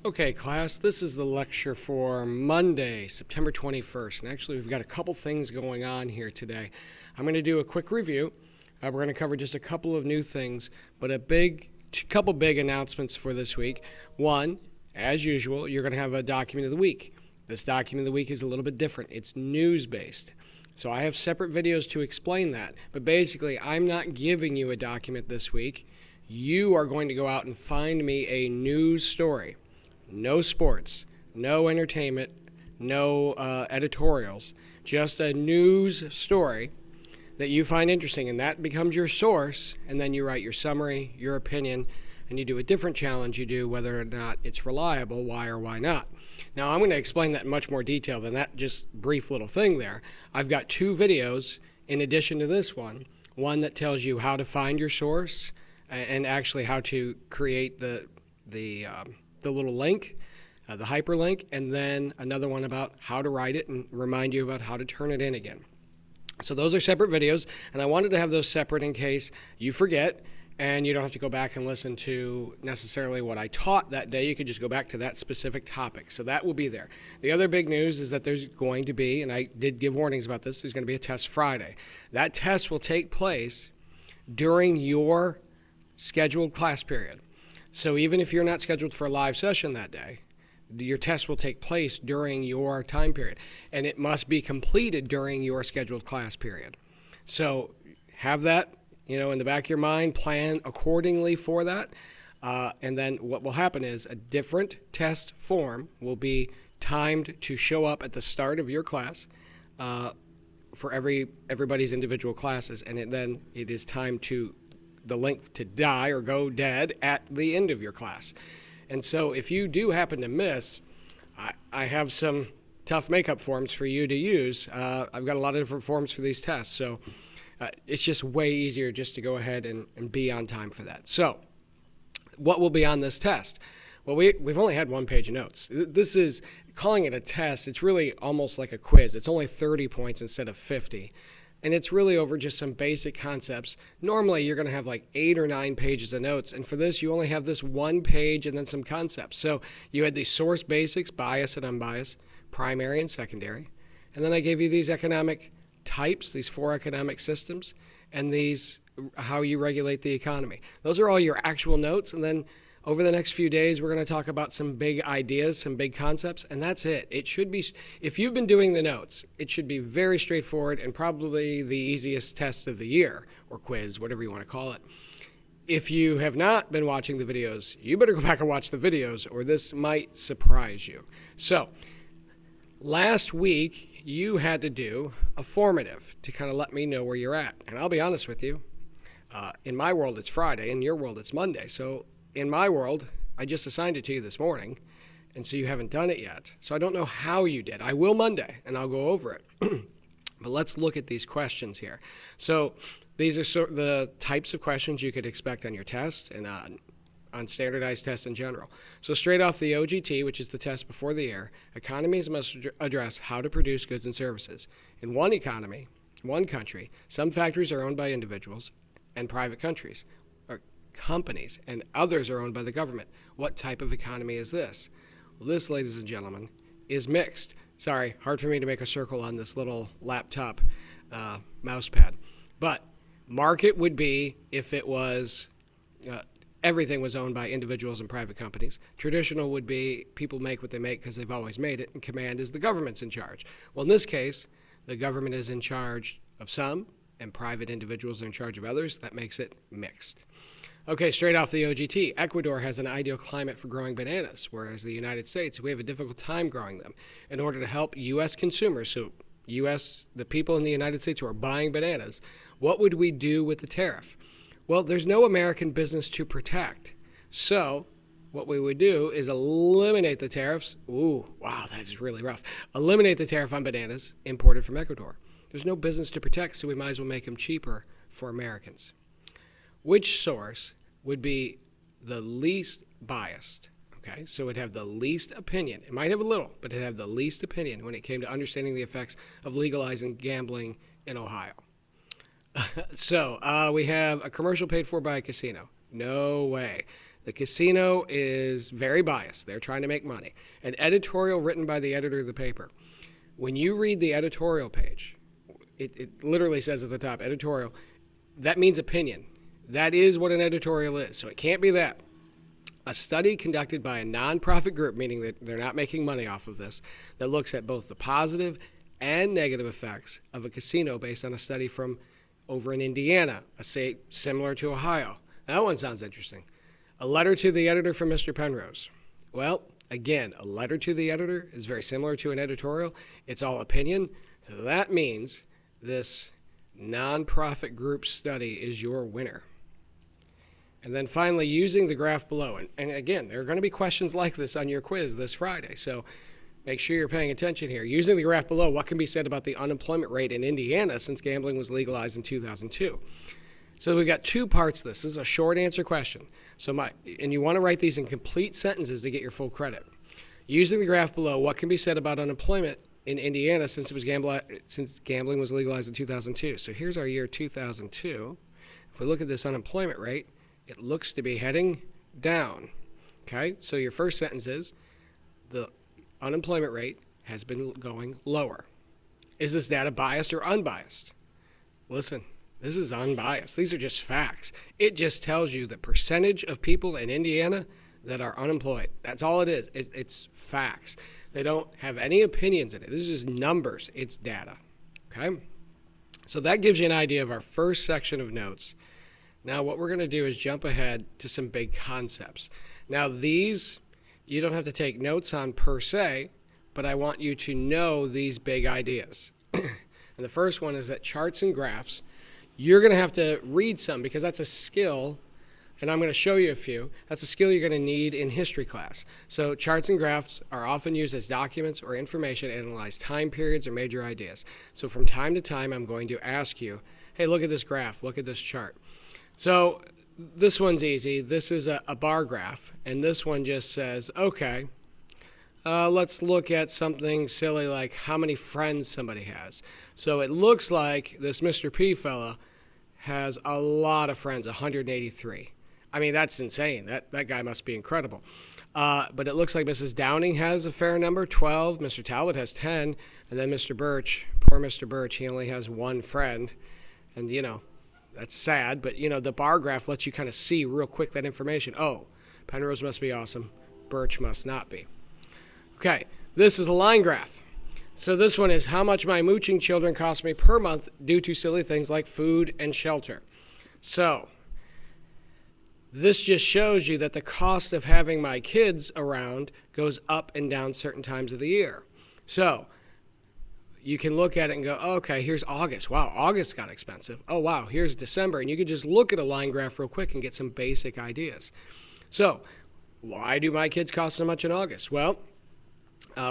Okay, class, this is the lecture for Monday, September 21st. And actually, we've got a couple things going on here today. I'm going to do a quick review. We're going to cover just a couple of new things, but couple big announcements for this week. One, as usual, you're going to have a document of the week. This document of the week is a little bit different. It's news-based. So I have separate videos to explain that. But basically, I'm not giving you a document this week. You are going to go out and find me a news story. No sports, no entertainment, no editorials, just a news story that you find interesting, and that becomes your source, and then you write your summary, your opinion, and you do a different challenge. You do whether or not it's reliable, why or why not. Now, I'm going to explain that in much more detail than that just brief little thing there. I've got two videos in addition to this one that tells you how to find your source and actually how to create the little link, the hyperlink, and then another one about how to write it and remind you about how to turn it in again. So those are separate videos, and I wanted to have those separate in case you forget and you don't have to go back and listen to necessarily what I taught that day. You could just go back to that specific topic. So that will be there. The other big news is that there's going to be, and I did give warnings about this, there's going to be a test Friday. That test will take place during your scheduled class period. So even if you're not scheduled for a live session that day, your test will take place during your time period, and it must be completed during your scheduled class period. So have that, in the back of your mind, plan accordingly for that. And then what will happen is a different test form will be timed to show up at the start of your class for everybody's individual classes, and then it is timed to the link to die or go dead at the end of your class. And so if you do happen to miss, I have some tough makeup forms for you to use. I've got a lot of different forms for these tests, so it's just way easier just to go ahead and be on time for that. So what will be on this test? Well, we've only had one page of notes. This is, calling it a test, it's really almost like a quiz. It's only 30 points instead of 50. And it's really over just some basic concepts. Normally, you're going to have like 8 or 9 pages of notes. And for this, you only have this one page and then some concepts. So you had the source basics, bias and unbiased, primary and secondary. And then I gave you these economic types, these 4 economic systems, and these how you regulate the economy. Those are all your actual notes. And then over the next few days, we're going to talk about some big ideas, some big concepts, and that's it. It should be, if you've been doing the notes, it should be very straightforward and probably the easiest test of the year, or quiz, whatever you want to call it. If you have not been watching the videos, you better go back and watch the videos, or this might surprise you. So, last week, you had to do a formative to kind of let me know where you're at. And I'll be honest with you, in my world, it's Friday. In your world, it's Monday. So, in my world, I just assigned it to you this morning, and so you haven't done it yet. So I don't know how you did. I will Monday, and I'll go over it. But let's look at these questions here. So these are the types of questions you could expect on your test and on standardized tests in general. So straight off the OGT, which is the test before the air, economies must address how to produce goods and services. In one economy, one country, some factories are owned by individuals and private companies, and others are owned by the government. What type of economy is this? Well, this, ladies and gentlemen, is mixed. Sorry, hard for me to make a circle on this little laptop mouse pad. But market would be if it was everything was owned by individuals and private companies. Traditional would be people make what they make because they've always made it, and command is the government's in charge. Well, in this case, the government is in charge of some, and private individuals are in charge of others. That makes it mixed. Okay, straight off the OGT, Ecuador has an ideal climate for growing bananas, whereas the United States, we have a difficult time growing them. In order to help U.S. consumers, so the people in the United States who are buying bananas, what would we do with the tariff? Well, there's no American business to protect. So what we would do is eliminate the tariffs. Ooh, wow, that is really rough. Eliminate the tariff on bananas imported from Ecuador. There's no business to protect, so we might as well make them cheaper for Americans. Which source would be the least biased? Okay, so it'd have the least opinion. It might have a little, but it'd have the least opinion when it came to understanding the effects of legalizing gambling in Ohio. So we have a commercial paid for by a casino. No way. The casino is very biased. They're trying to make money. An editorial written by the editor of the paper. When you read the editorial page, it literally says at the top, editorial. That means opinion. That is what an editorial is. So it can't be that. A study conducted by a nonprofit group, meaning that they're not making money off of this, that looks at both the positive and negative effects of a casino based on a study from over in Indiana, a state similar to Ohio. That one sounds interesting. A letter to the editor from Mr. Penrose. Well, again, a letter to the editor is very similar to an editorial. It's all opinion. So that means this nonprofit group study is your winner. And then finally, using the graph below. And again, there are going to be questions like this on your quiz this Friday. So make sure you're paying attention here. Using the graph below, what can be said about the unemployment rate in Indiana since gambling was legalized in 2002? So we've got two parts to this. This is a short answer question. And you want to write these in complete sentences to get your full credit. Using the graph below, what can be said about unemployment in Indiana since gambling was legalized in 2002? So here's our year 2002. If we look at this unemployment rate, it looks to be heading down. Okay, so your first sentence is the unemployment rate has been going lower. Is this data biased or unbiased? Listen, this is unbiased. These are just facts. It just tells you the percentage of people in Indiana that are unemployed. That's all it is. It's facts. They don't have any opinions in it. This is just numbers. It's data. Okay? So that gives you an idea of our first section of notes. Now what we're going to do is jump ahead to some big concepts. Now these you don't have to take notes on per se, but I want you to know these big ideas. And the first one is that charts and graphs, you're going to have to read some because that's a skill, and I'm going to show you a few. That's a skill you're going to need in history class. So charts and graphs are often used as documents or information to analyze time periods or major ideas. So from time to time, I'm going to ask you, hey, look at this graph, look at this chart. So this one's easy. This is a bar graph, and this one just says, okay, let's look at something silly like how many friends somebody has. So it looks like this Mr. P fella has a lot of friends, 183. I mean, that's insane. That guy must be incredible. But it looks like Mrs. Downing has a fair number, 12. Mr. Talbot has 10. And then Mr. Birch, poor Mr. Birch, he only has one friend. And, you know, that's sad, but the bar graph lets you kind of see real quick that information. Oh, Penrose must be awesome. Birch must not be. Okay, this is a line graph. So this one is how much my mooching children cost me per month due to silly things like food and shelter. So this just shows you that the cost of having my kids around goes up and down certain times of the year. So you can look at it and go, oh, okay, here's August. Wow, August got expensive. Oh, wow, here's December. And you can just look at a line graph real quick and get some basic ideas. So why do my kids cost so much in August? Well,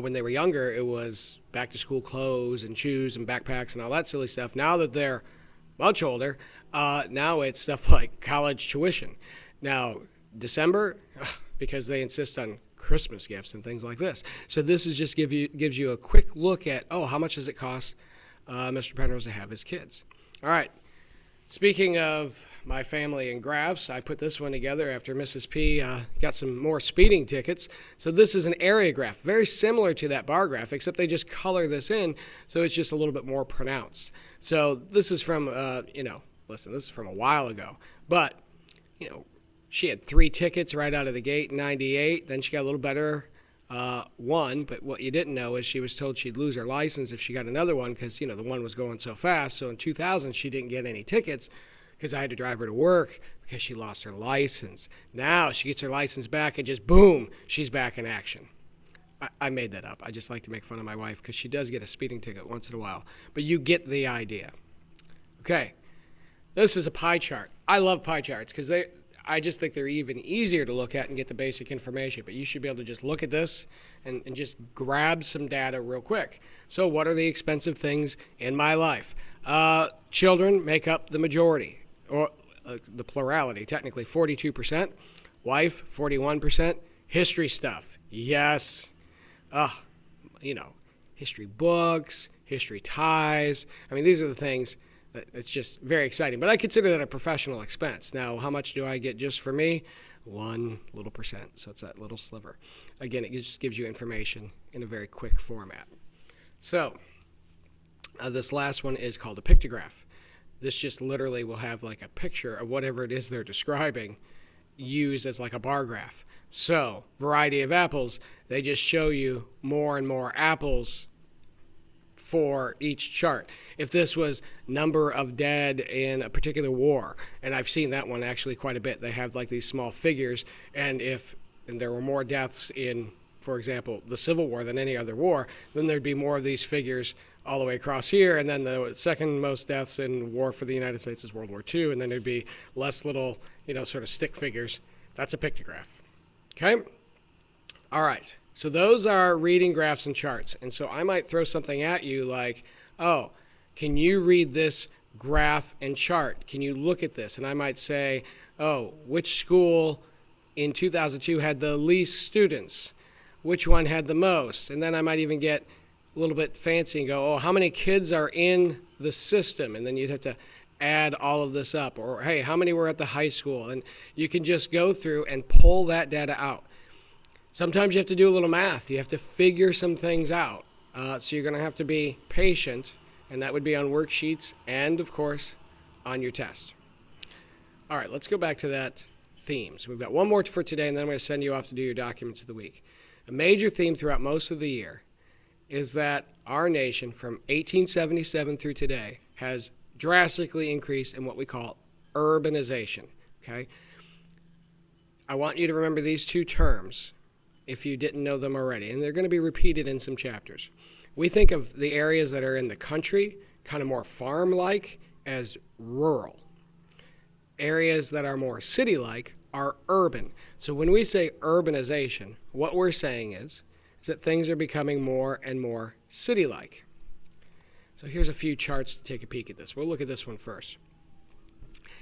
when they were younger, it was back-to-school clothes and shoes and backpacks and all that silly stuff. Now that they're much older, now it's stuff like college tuition. Now, December, because they insist on Christmas gifts and things like this. So this is just gives you a quick look at, oh, how much does it cost Mr. Penrose to have his kids? All right. Speaking of my family and graphs, I put this one together after Mrs. P got some more speeding tickets. So this is an area graph, very similar to that bar graph, except they just color this in so it's just a little bit more pronounced. So this is from, listen, this is from a while ago. But, she had 3 tickets right out of the gate in 98. Then she got a little better one. But what you didn't know is she was told she'd lose her license if she got another one because, the one was going so fast. So in 2000, she didn't get any tickets because I had to drive her to work because she lost her license. Now she gets her license back and just boom, she's back in action. I made that up. I just like to make fun of my wife because she does get a speeding ticket once in a while. But you get the idea. Okay, this is a pie chart. I love pie charts because I just think they're even easier to look at and get the basic information. But you should be able to just look at this and just grab some data real quick. So what are the expensive things in my life? Children make up the majority, or the plurality, technically 42%. Wife, 41%. History stuff, yes. History books, history ties. I mean, these are the things. It's just very exciting. But I consider that a professional expense. Now, how much do I get just for me? 1 little percent. So it's that little sliver. Again, it just gives you information in a very quick format. So this last one is called a pictograph. This just literally will have like a picture of whatever it is they're describing used as like a bar graph. So variety of apples, they just show you more and more apples for each chart. If this was number of dead in a particular war, and I've seen that one actually quite a bit, they have like these small figures, and if there were more deaths in, for example, the Civil War than any other war, then there'd be more of these figures all the way across here, and then the second most deaths in war for the United States is World War II, and then there'd be less little, sort of stick figures. That's a pictograph. Okay? All right. So those are reading graphs and charts. And so I might throw something at you like, oh, can you read this graph and chart? Can you look at this? And I might say, oh, which school in 2002 had the least students? Which one had the most? And then I might even get a little bit fancy and go, oh, how many kids are in the system? And then you'd have to add all of this up. Or, hey, how many were at the high school? And you can just go through and pull that data out. Sometimes you have to do a little math. You have to figure some things out. So you're going to have to be patient, and that would be on worksheets and, of course, on your test. All right, let's go back to that theme. So we've got one more for today, and then I'm going to send you off to do your documents of the week. A major theme throughout most of the year is that our nation, from 1877 through today, has drastically increased in what we call urbanization. Okay? I want you to remember these two terms if you didn't know them already, and they're going to be repeated in some chapters. We think of the areas that are in the country, kind of more farm-like, as rural. Areas that are more city-like are urban. So when we say urbanization, what we're saying is that things are becoming more and more city-like. So here's a few charts to take a peek at this. We'll look at this one first.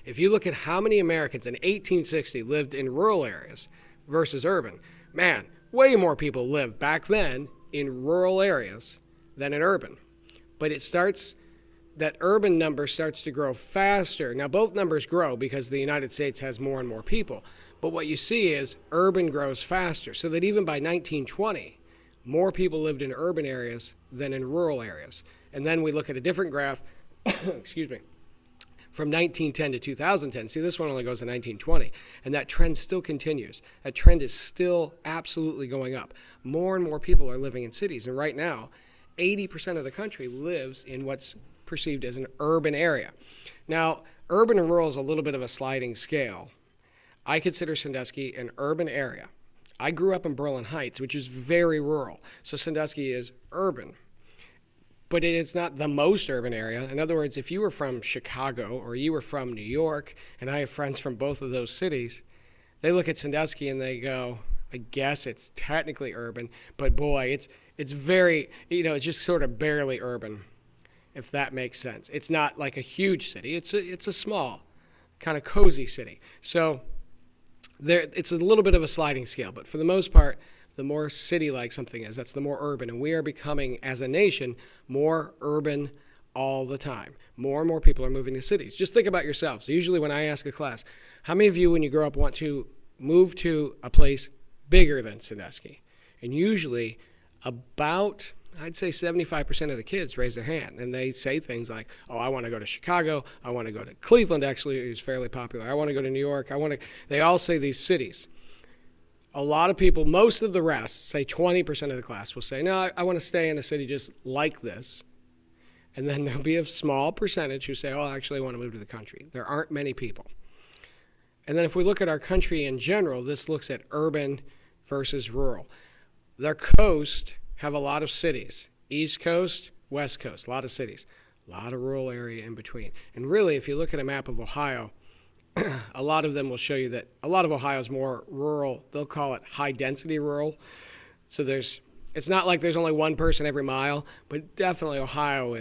If you look at how many Americans in 1860 lived in rural areas versus urban, man, way more people lived back then in rural areas than in urban. But that urban number starts to grow faster. Now, both numbers grow because the United States has more and more people. But what you see is urban grows faster, so that even by 1920, more people lived in urban areas than in rural areas. And then we look at a different graph, excuse me, from 1910 to 2010. See, this one only goes to 1920, and that trend still continues. That trend is still absolutely going up. More and more people are living in cities, and right now, 80% of the country lives in what's perceived as an urban area. Now, urban and rural is a little bit of a sliding scale. I consider Sandusky an urban area. I grew up in Berlin Heights, which is very rural, so Sandusky is urban. But it's not the most urban area. In other words, if you were from Chicago or you were from New York, and I have friends from both of those cities, they look at Sandusky and they go, I guess it's technically urban, but boy, it's very, it's just sort of barely urban, if that makes sense. It's not like a huge city. It's a small, kind of cozy city. So it's a little bit of a sliding scale, but for the most part, the more city-like something is, that's the more urban. And we are becoming, as a nation, more urban all the time. More and more people are moving to cities. Just think about yourselves. Usually when I ask a class, how many of you, when you grow up, want to move to a place bigger than Sandusky? And usually about, I'd say 75% of the kids raise their hand. And they say things like, oh, I want to go to Chicago. I want to go to Cleveland, actually, is fairly popular. I want to go to New York. They all say these cities. A lot of people, most of the rest, say 20% of the class will say, no, I want to stay in a city just like this. And then there'll be a small percentage who say, oh, actually, I want to move to the country. There aren't many people. And then if we look at our country in general, this looks at urban versus rural. Their coast have a lot of cities. East Coast, West Coast, a lot of cities. A lot of rural area in between. And really, if you look at a map of Ohio, a lot of them will show you that a lot of Ohio is more rural. They'll call it high-density rural. So it's not like there's only one person every mile, but definitely Ohio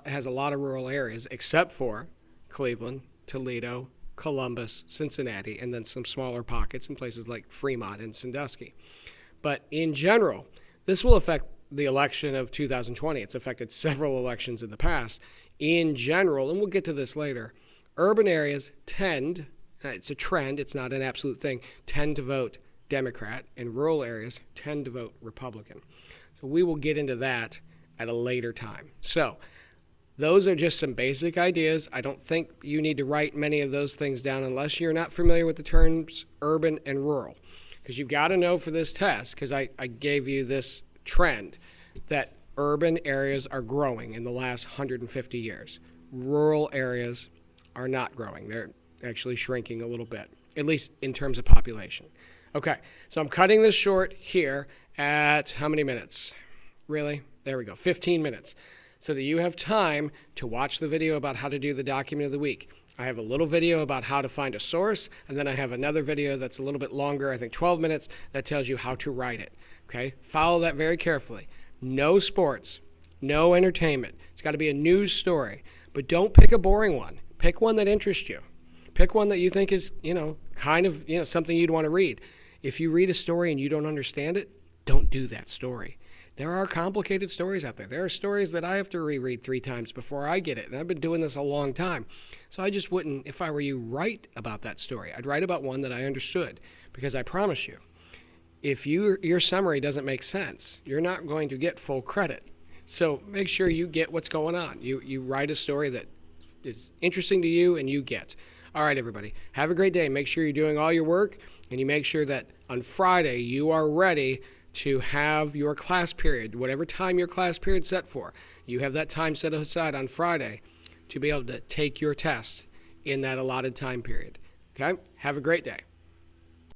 has a lot of rural areas, except for Cleveland, Toledo, Columbus, Cincinnati, and then some smaller pockets in places like Fremont and Sandusky. But in general, this will affect the election of 2020. It's affected several elections in the past. In general, and we'll get to this later, urban areas tend it's a trend, it's not an absolute thing, tend to vote Democrat, and rural areas tend to vote Republican. So we will get into that at a later time. So those are just some basic ideas. I don't think you need to write many of those things down unless you're not familiar with the terms urban and rural. Because you've got to know for this test, because I gave you this trend, that urban areas are growing in the last 150 years. Rural areas are not growing. They're actually shrinking a little bit, at least in terms of population. Okay, so I'm cutting this short here at how many minutes? Really? There we go, 15 minutes. So that you have time to watch the video about how to do the document of the week. I have a little video about how to find a source, and then I have another video that's a little bit longer, I think 12 minutes, that tells you how to write it. Okay, follow that very carefully. No sports, no entertainment. It's got to be a news story, but don't pick a boring one. Pick one that interests you. Pick one that you think is, kind of, something you'd want to read. If you read a story and you don't understand it, don't do that story. There are complicated stories out there. There are stories that I have to reread 3 times before I get it, and I've been doing this a long time. So I just wouldn't, if I were you, write about that story. I'd write about one that I understood, because I promise you, if your summary doesn't make sense, you're not going to get full credit. So make sure you get what's going on. You write a story that is interesting to you and you get. All right, everybody, have a great day. Make sure you're doing all your work, and you make sure that on Friday you are ready to have your class period, whatever time your class period's set for. You have that time set aside on Friday to be able to take your test in that allotted time period. Okay? Have a great day.